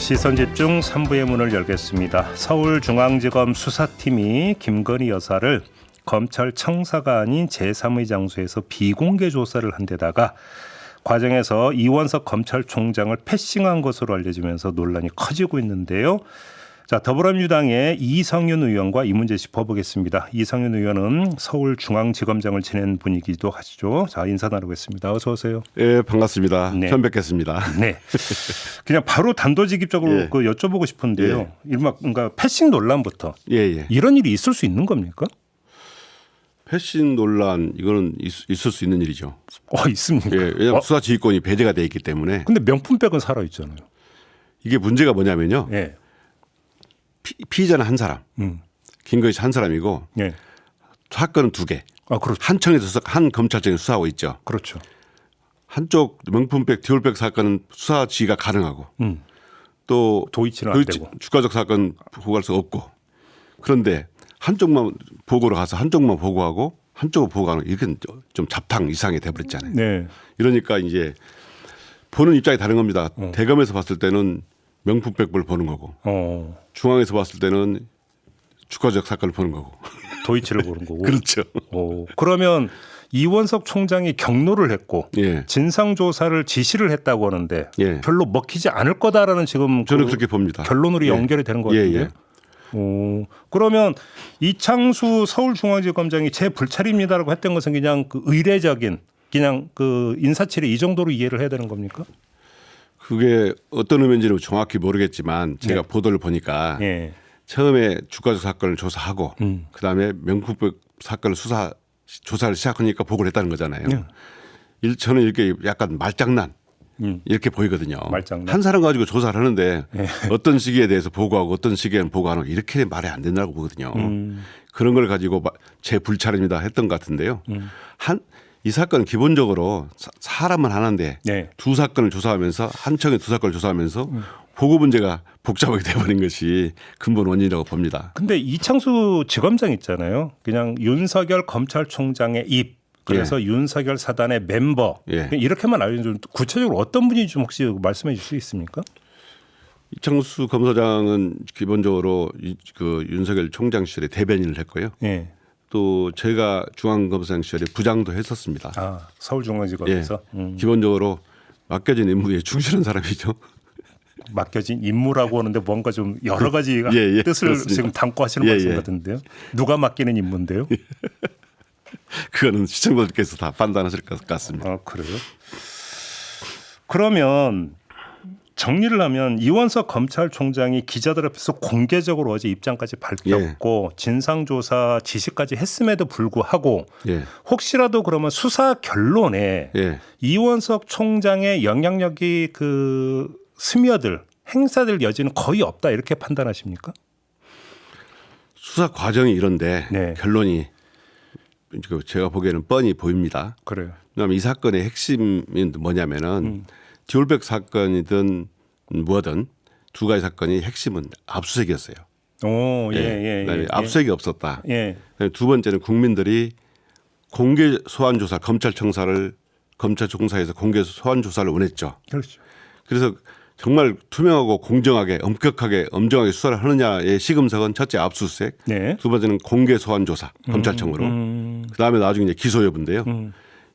시선집중 3부의 문을 열겠습니다. 서울중앙지검 수사팀이 김건희 여사를 검찰 청사가 아닌 제3의 장소에서 비공개 조사를 한 데다가 과정에서 이원석 검찰총장을 패싱한 것으로 알려지면서 논란이 커지고 있는데요. 자, 더불어민주당의 이성윤 의원과 이 문제 짚어보겠습니다. 이성윤 의원은 서울중앙지검장을 지낸 분이기도 하시죠. 자, 인사 나누겠습니다. 어서 오세요. 네, 반갑습니다. 네. 처음 뵙겠습니다. 네. 그냥 바로 단도직입적으로 예. 여쭤보고 싶은데요. 예. 뭔가 패싱 논란부터 예. 이런 일이 있을 수 있는 겁니까? 패싱 논란 이거는 있을 수 있는 일이죠. 있습니까? 예, 왜냐하면 수사 지휘권이 배제가 돼 있기 때문에. 근데 명품백은 살아 있잖아요. 이게 문제가 뭐냐면요. 예. 피의자는 한 사람, 김건희 씨 한 사람이고 예. 사건은 두 개. 그렇죠. 한 청에서 한 검찰청이 수사하고 있죠. 그렇죠. 한쪽 명품백, 디올백 사건은 수사 지휘가 가능하고 또 도이치는 안 되고. 주가적 사건 보고할 수 없고 그런데 한쪽만 보고로 가서 한쪽만 보고하고 한쪽을 보고하는 이렇게 좀 잡탕 이상이 돼버렸잖아요. 네. 이러니까 이제 보는 입장이 다른 겁니다. 대검에서 봤을 때는 명품백을 보는 거고 중앙에서 봤을 때는 주가적 사건을 보는 거고. 도이치를 보는 거고. 그렇죠. 그러면 이원석 총장이 경로를 했고 예. 진상조사를 지시를 했다고 하는데 예. 별로 먹히지 않을 거다라는 지금 저는 그렇게 봅니다. 결론으로 예. 연결이 되는 것 같은데요. 예. 그러면 이창수 서울중앙지검장이 제 불찰입니다라고 했던 것은 그냥 그 의례적인 그냥 그 인사치레 이 정도로 이해를 해야 되는 겁니까? 그게 어떤 의미인지는 정확히 모르겠지만 제가 네. 보도를 보니까 예. 처음에 주가적 사건을 조사하고 그다음에 명품백 사건을 조사를 시작하니까 보고를 했다는 거잖아요. 저는 이렇게 약간 말장난 이렇게 보이거든요. 말장난. 한 사람 가지고 조사를 하는데 어떤 시기에 대해서 보고하고 어떤 시기에는 보고하는 거 이렇게 말이 안 된다고 보거든요. 그런 걸 가지고 제 불찰입니다 했던 것 같은데요. 이 사건은 기본적으로 사람은 하나인데 네. 두 사건을 조사하면서 한 청에 두 사건을 조사하면서 보고 문제가 복잡하게 돼버린 것이 근본 원인이라고 봅니다. 근데 이창수 지검장 있잖아요. 그냥 윤석열 검찰총장의 입 그래서 윤석열 사단의 멤버 이렇게만 알려주면 구체적으로 어떤 분인지 좀 혹시 말씀해 주실 수 있습니까? 이창수 검사장은 기본적으로 그 윤석열 총장 시절에 대변인을 했고요. 예. 또 제가 중앙검사장 시절에 부장도 했었습니다. 서울중앙지검에서 기본적으로 맡겨진 임무에 충실한 사람이죠. 맡겨진 임무라고 하는데 뭔가 좀 여러 가지 뜻을 그렇습니다. 지금 담고 하시는 말씀 같은데요. 누가 맡기는 임무인데요? 그거는 시청자들께서 다 판단하실 것 같습니다. 그래요? 그러면 정리를 하면 이원석 검찰총장이 기자들 앞에서 공개적으로 어제 입장까지 밝혔고 진상조사 지시까지 했음에도 불구하고 혹시라도 그러면 수사 결론에 이원석 총장의 영향력이 스며들 행사될 여지는 거의 없다 이렇게 판단하십니까? 수사 과정이 이런데 결론이 제가 보기에는 뻔히 보입니다. 그래요. 왜냐하면 이 사건의 핵심이 뭐냐면은 디올백 사건이든 뭐든 두 가지 사건이 핵심은 압수수색이었어요. 압수수색이 없었다. 두 번째는 국민들이 공개 소환 조사, 검찰 총사에서 공개 소환 조사를 원했죠. 그렇죠. 그래서 정말 투명하고 공정하게 엄격하게 엄정하게 수사를 하느냐의 시금석은 첫째 압수수색, 두 번째는 공개 소환 조사 검찰청으로, 그다음에 나중에 이제 기소 여부인데요.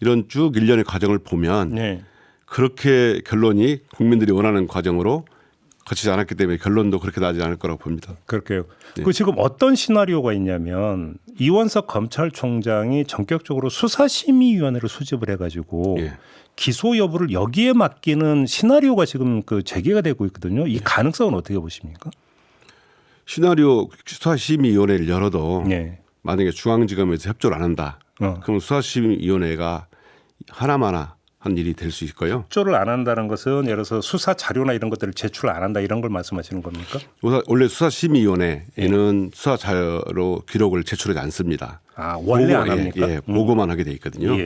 이런 쭉 일련의 과정을 보면 그렇게 결론이 국민들이 원하는 과정으로 거치지 않았기 때문에 결론도 그렇게 나지 않을 거라고 봅니다. 그렇게요. 그 지금 어떤 시나리오가 있냐면 이원석 검찰총장이 전격적으로 수사심의위원회를 수집을 해가지고 기소 여부를 여기에 맡기는 시나리오가 지금 제기가 되고 있거든요. 이 가능성은 어떻게 보십니까? 시나리오 수사심의위원회를 열어도 만약에 중앙지검에서 협조를 안 한다. 그럼 수사심의위원회가 하나마나 한 일이 될 수 있고요. 협조를 안 한다는 것은 예를 들어서 수사 자료나 이런 것들을 제출 안 한다 이런 걸 말씀하시는 겁니까? 원래 수사심의위원회에는 수사 자료 기록을 제출하지 않습니다. 원래 안 합니까? 보고만 하게 돼 있거든요.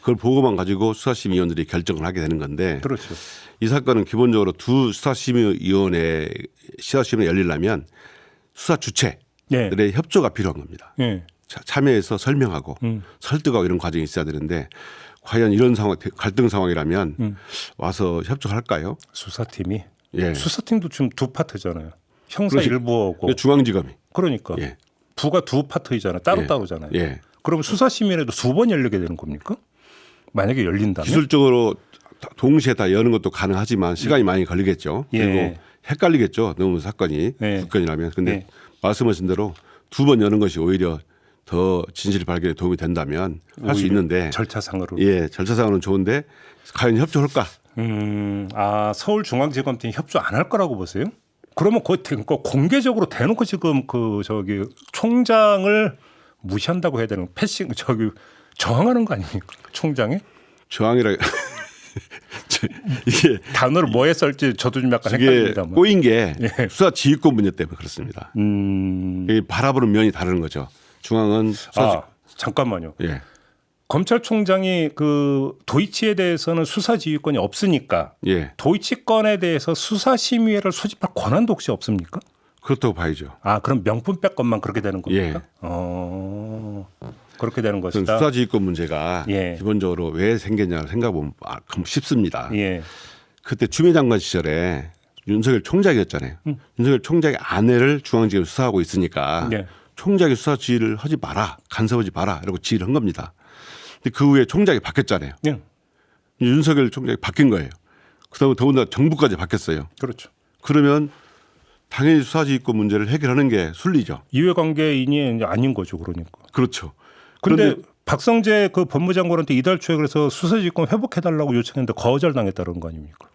그걸 보고만 가지고 수사심의위원들이 결정을 하게 되는 건데 그렇죠. 이 사건은 기본적으로 두 수사심의위원회 시사심을 열리려면 수사 주체들의 협조가 필요한 겁니다. 참여해서 설명하고 설득하고 이런 과정이 있어야 되는데 과연 이런 상황 갈등 상황이라면 와서 협조할까요? 수사팀이 예. 수사팀도 지금 두 파트잖아요. 형사 그렇지. 일부하고 중앙지검이. 그러니까 예. 부가 두 파트이잖아요. 따로따로잖아요. 예. 그럼 수사심의라도 두 번 열리게 되는 겁니까? 만약에 열린다면? 기술적으로 동시에 다 여는 것도 가능하지만 시간이 많이 걸리겠죠. 예. 그리고 헷갈리겠죠. 너무 사건이 예. 두 건이라면. 근데 예. 말씀하신 대로 두 번 여는 것이 오히려 더 진실 발견에 도움이 된다면 할 수 오히려 있는데 절차상으로. 예, 절차상으로는 좋은데 과연 협조할까? 서울중앙지검팀이 협조 안 할 거라고 보세요? 그러면 그러니까 공개적으로 대놓고 지금 총장을 무시한다고 해야 되는 패싱 저항하는 거 아닙니까? 총장에 저항이라 이게 단어를 뭐에 쓸지 저도 좀 약간 이게 헷갈립니다만. 꼬인 게 예. 수사 지휘권 문제 때문에 그렇습니다. 이 바라보는 면이 다른 거죠. 중앙은 수사 잠깐만요. 예. 검찰총장이 그 도이치에 대해서는 수사 지휘권이 없으니까 예. 도이치 건에 대해서 수사심의회를 소집할 권한도 혹시 없습니까? 그렇다고 봐야죠. 그럼 명분백 것만 그렇게 되는 겁니까? 예. 그렇게 되는 것이다. 수사지휘권 문제가 예. 기본적으로 왜 생겼냐 생각해보면 쉽습니다. 예. 그때 추미애 장관 시절에 윤석열 총장이었잖아요. 윤석열 총장의 아내를 중앙지검에 수사하고 있으니까 예. 총장이 수사 지휘를 하지 마라, 간섭하지 마라 이러고 지휘를 한 겁니다. 근데 그 후에 총장이 바뀌었잖아요. 예. 윤석열 총장이 바뀐 거예요. 그다음에 더군다나 정부까지 바뀌었어요. 그렇죠. 그러면 당연히 수사지휘권 문제를 해결하는 게 순리죠. 이해관계인이 아닌 거죠, 그러니까. 그렇죠. 근데 그런데 박성재 그 법무장관한테 이달 초에 그래서 수사지휘권 회복해달라고 요청했는데 거절당했다는 거 아닙니까?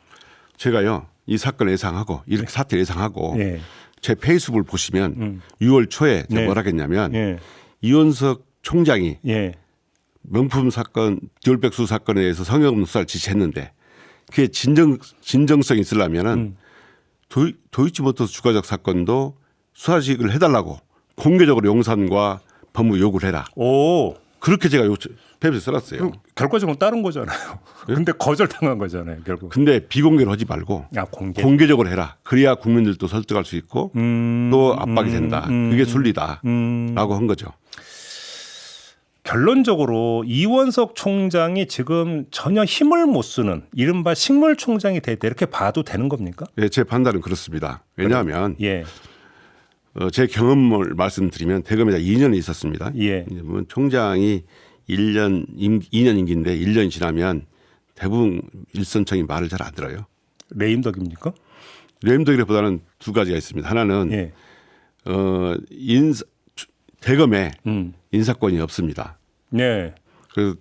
제가요 이 사건 예상하고 이렇게 사태 예상하고 예. 제 페이스북을 보시면 6월 초에 제가 네. 뭐라 했냐면 예. 이원석 총장이 예. 명품 사건 디올백수 사건에 대해서 성형 수사를 지시했는데 그게 진정성이 있으려면은 도이치모터스 주가적 사건도 수사직을 해달라고 공개적으로 용산과 법무 요구를 해라. 오. 그렇게 제가 페이스에 써놨어요. 결과적으로 따른 거잖아요. 근데 거절당한 거잖아요, 결국. 근데 비공개로 하지 말고 공개적으로 해라. 그래야 국민들도 설득할 수 있고 또 압박이 된다. 그게 순리다라고 한 거죠. 결론적으로 이원석 총장이 지금 전혀 힘을 못 쓰는 이른바 식물총장이 됐다 이렇게 봐도 되는 겁니까? 네, 제 판단은 그렇습니다. 왜냐하면 예. 제 경험을 말씀드리면 대검에다 2년이 있었습니다. 예. 총장이 2년 임기인데 1년이 지나면 대부분 일선청이 말을 잘 안 들어요. 레임덕입니까? 레임덕이라보다는 두 가지가 있습니다. 하나는 예. 대검에 인사권이 없습니다. 네. 그래서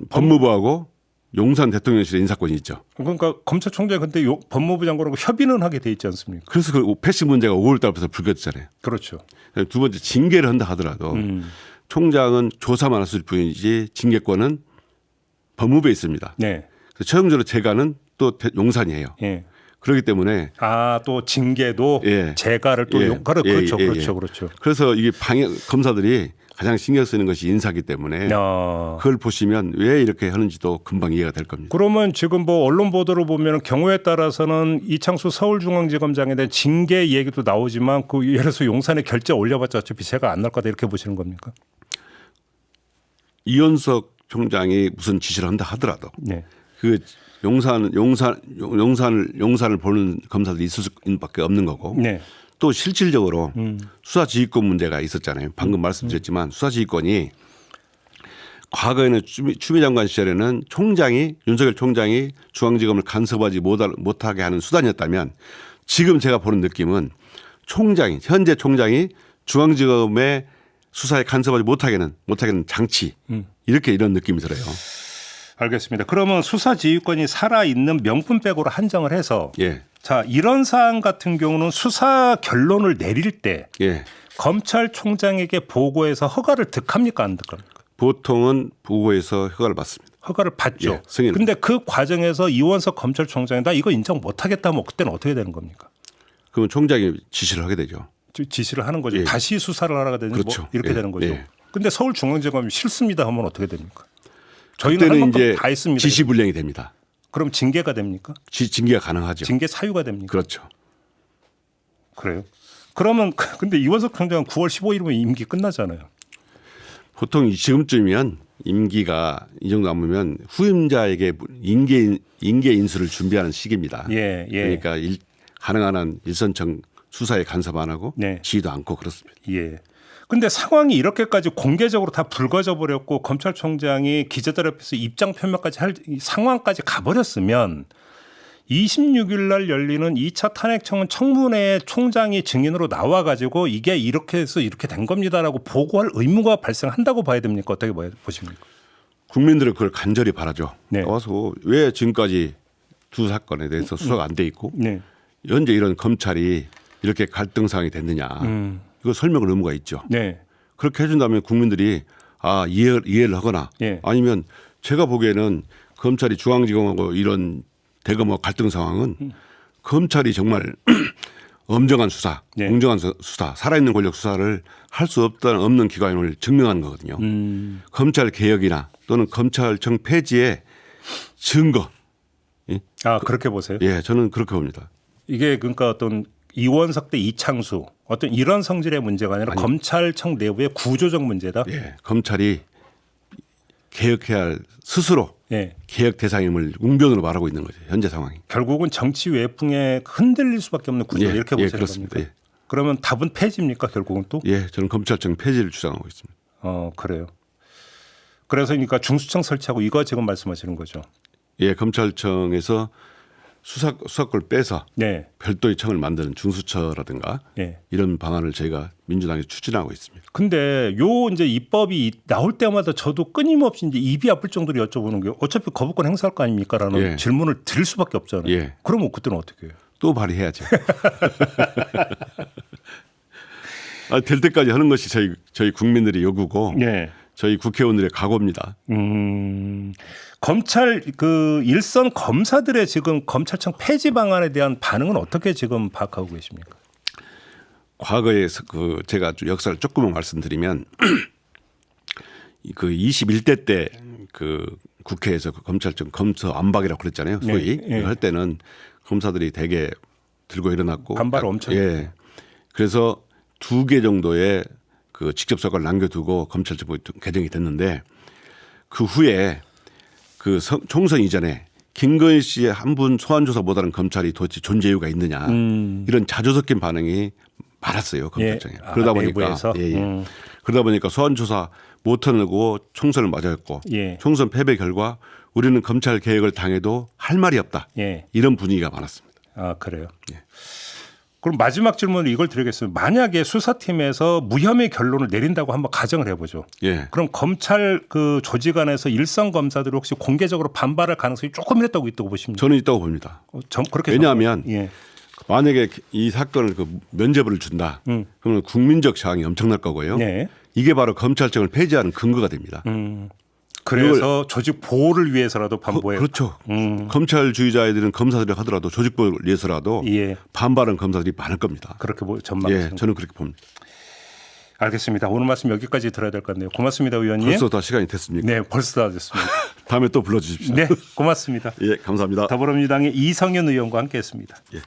법무부하고 용산 대통령실에 인사권이 있죠. 그러니까 검찰총장이 근데 법무부 장관하고 협의는 하게 돼 있지 않습니까? 그래서 그 패싱 문제가 5월 달부터 불거졌잖아요. 그렇죠. 두 번째 징계를 한다 하더라도 총장은 조사만 했을 뿐이지 징계권은 법무부에 있습니다. 네. 그래서 최종적으로 재가는 또 용산이에요. 예. 그렇기 때문에 또 징계도 예. 재가를 또 예. 그렇죠. 예. 그렇죠. 그렇죠. 그래서 이게 검사들이 가장 신경 쓰는 것이 인사기 때문에 그걸 보시면 왜 이렇게 하는지도 금방 이해가 될 겁니다. 그러면 지금 뭐 언론 보도를 보면 경우에 따라서는 이창수 서울중앙지검장에 대한 징계 얘기도 나오지만 그 예를 들어서 용산에 결제 올려봤자 어차피 제가 안 날 거다 이렇게 보시는 겁니까? 이원석 총장이 무슨 지시를 한다 하더라도 네. 그 용산을 보는 검사들이 있을 수밖에 없는 거고 네. 또 실질적으로 수사지휘권 문제가 있었잖아요. 방금 말씀드렸지만 수사지휘권이 과거에는 추미애 장관 시절에는 윤석열 총장이 중앙지검을 간섭하지 못하게 하는 수단이었다면 지금 제가 보는 느낌은 현재 총장이 중앙지검의 수사에 간섭하지 못하게는 장치 이런 느낌이 들어요. 알겠습니다. 그러면 수사지휘권이 살아있는 명분백으로 한정을 해서 예. 자 이런 사안 같은 경우는 수사 결론을 내릴 때 예. 검찰총장에게 보고해서 허가를 득합니까 안 득합니까? 보통은 보고에서 허가를 받습니다. 허가를 받죠. 예, 승인. 근데 그 과정에서 이원석 검찰총장이 나 이거 인정 못하겠다 하면 그때는 어떻게 되는 겁니까? 그러면 총장이 지시를 하게 되죠. 지시를 하는 거죠. 예. 다시 수사를 하라가 되는 그렇죠. 뭐 이렇게 예. 되는 거죠. 예. 근데 서울중앙지검이 싫습니다 하면 어떻게 됩니까? 저희는 할 그때는 만큼 이제 다 했습니다. 지시불량이 됩니다. 그럼 징계가 됩니까? 징계가 가능하죠. 징계 사유가 됩니까? 그렇죠. 그래요. 그러면 근데 이원석 총장은 9월 15일이면 임기 끝나잖아요. 보통 지금쯤이면 임기가 이 정도 남으면 후임자에게 인계 인수를 준비하는 시기입니다. 예, 예. 그러니까 가능한 한 일선청 수사에 간섭 안 하고 네. 지휘도 않고 그렇습니다. 예. 근데 상황이 이렇게까지 공개적으로 다 불거져 버렸고 검찰총장이 기자들 앞에서 입장 표명까지 할 상황까지 가버렸으면 26일 날 열리는 2차 탄핵청은 청문회에 총장이 증인으로 나와가지고 이게 이렇게 해서 이렇게 된 겁니다라고 보고할 의무가 발생한다고 봐야 됩니까? 어떻게 보십니까? 국민들은 그걸 간절히 바라죠. 네. 나와서 왜 지금까지 두 사건에 대해서 수사가 안 돼 있고 네. 현재 이런 검찰이 이렇게 갈등 상황이 됐느냐. 이거 설명을 의무가 있죠. 네. 그렇게 해준다면 국민들이 이해를 하거나 예. 아니면 제가 보기에는 검찰이 중앙지검하고 이런 대검 갈등 상황은 검찰이 정말 엄정한 수사, 네. 공정한 수사, 살아있는 권력 수사를 할 수 없는 기관을 증명하는 거거든요. 검찰 개혁이나 또는 검찰청 폐지의 증거. 아 그렇게 보세요? 예, 저는 그렇게 봅니다. 이게 그러니까 어떤 이원석 대 이창수 어떤 이런 성질의 문제가 아니라 검찰청 내부의 구조적 문제다. 예, 검찰이 개혁해야 할 스스로 예. 개혁 대상임을 웅변으로 말하고 있는 거죠. 현재 상황이. 결국은 정치 외풍에 흔들릴 수밖에 없는 구조 이렇게 보시는 그렇습니다. 겁니까? 그러면 답은 폐지입니까 결국은 또? 예, 저는 검찰청 폐지를 주장하고 있습니다. 그래요. 그래서 그러니까 중수청 설치하고 이거 지금 말씀하시는 거죠. 예, 검찰청에서 수사권을 빼서 네. 별도의 청을 만드는 중수처라든가 예. 이런 방안을 저희가 민주당이 추진하고 있습니다. 근데 요 이제 입법이 나올 때마다 저도 끊임없이 이제 입이 아플 정도로 여쭤보는 게 어차피 거부권 행사할 거 아닙니까라는 예. 질문을 드릴 수밖에 없잖아요. 예. 그러면 그때는 어떻게 해요? 또 발의해야죠. 될 때까지 하는 것이 저희 국민들의 요구고 네. 저희 국회의원들의 각오입니다. 검찰 그 일선 검사들의 지금 검찰청 폐지 방안에 대한 반응은 어떻게 지금 파악하고 계십니까? 과거에 제가 좀 역사를 조금만 말씀드리면 그 21대 때 그 국회에서 그 검찰청 검사 안박이라고 그랬잖아요. 소위 네, 네. 할 때는 검사들이 대개 들고 일어났고 반발 엄청. 예. 그래서 2개 정도의 그 직접 사과를 남겨두고 검찰청이 개정이 됐는데 그 후에 그 총선 이전에 김건희 씨의 한 분 소환 조사 못하는 검찰이 도대체 존재 이유가 있느냐 이런 자조 섞인 반응이 많았어요 검찰청에. 예. 그러다 보니까 내부에서? 그러다 보니까 소환 조사 못하고 총선을 맞았고 예. 총선 패배 결과 우리는 검찰 개혁을 당해도 할 말이 없다 예. 이런 분위기가 많았습니다. 아 그래요. 예. 그럼 마지막 질문을 이걸 드리겠습니다. 만약에 수사팀에서 무혐의 결론을 내린다고 한번 가정을 해보죠. 예. 그럼 검찰 그 조직 안에서 일선 검사들이 혹시 공개적으로 반발할 가능성이 조금이라도 있다고 보십니까? 저는 있다고 봅니다. 그렇게 왜냐하면 예. 만약에 이 사건을 면죄부를 준다. 그러면 국민적 저항이 엄청날 거고요. 네. 이게 바로 검찰청을 폐지하는 근거가 됩니다. 그래서 조직 보호를 위해서라도 반보에 그렇죠. 검찰주의자애들은 검사들이 하더라도 조직 보호를 위해서라도 예. 반발하는 검사들이 많을 겁니다. 그렇게 전망하시는 예, 저는 그렇게 봅니다. 알겠습니다. 오늘 말씀 여기까지 들어야 될 것 같네요. 고맙습니다, 의원님. 벌써 다 시간이 됐습니까? 네, 벌써 다 됐습니다. 다음에 또 불러주십시오. 네, 고맙습니다. 예, 감사합니다. 더불어민주당의 이성윤 의원과 함께했습니다. 예.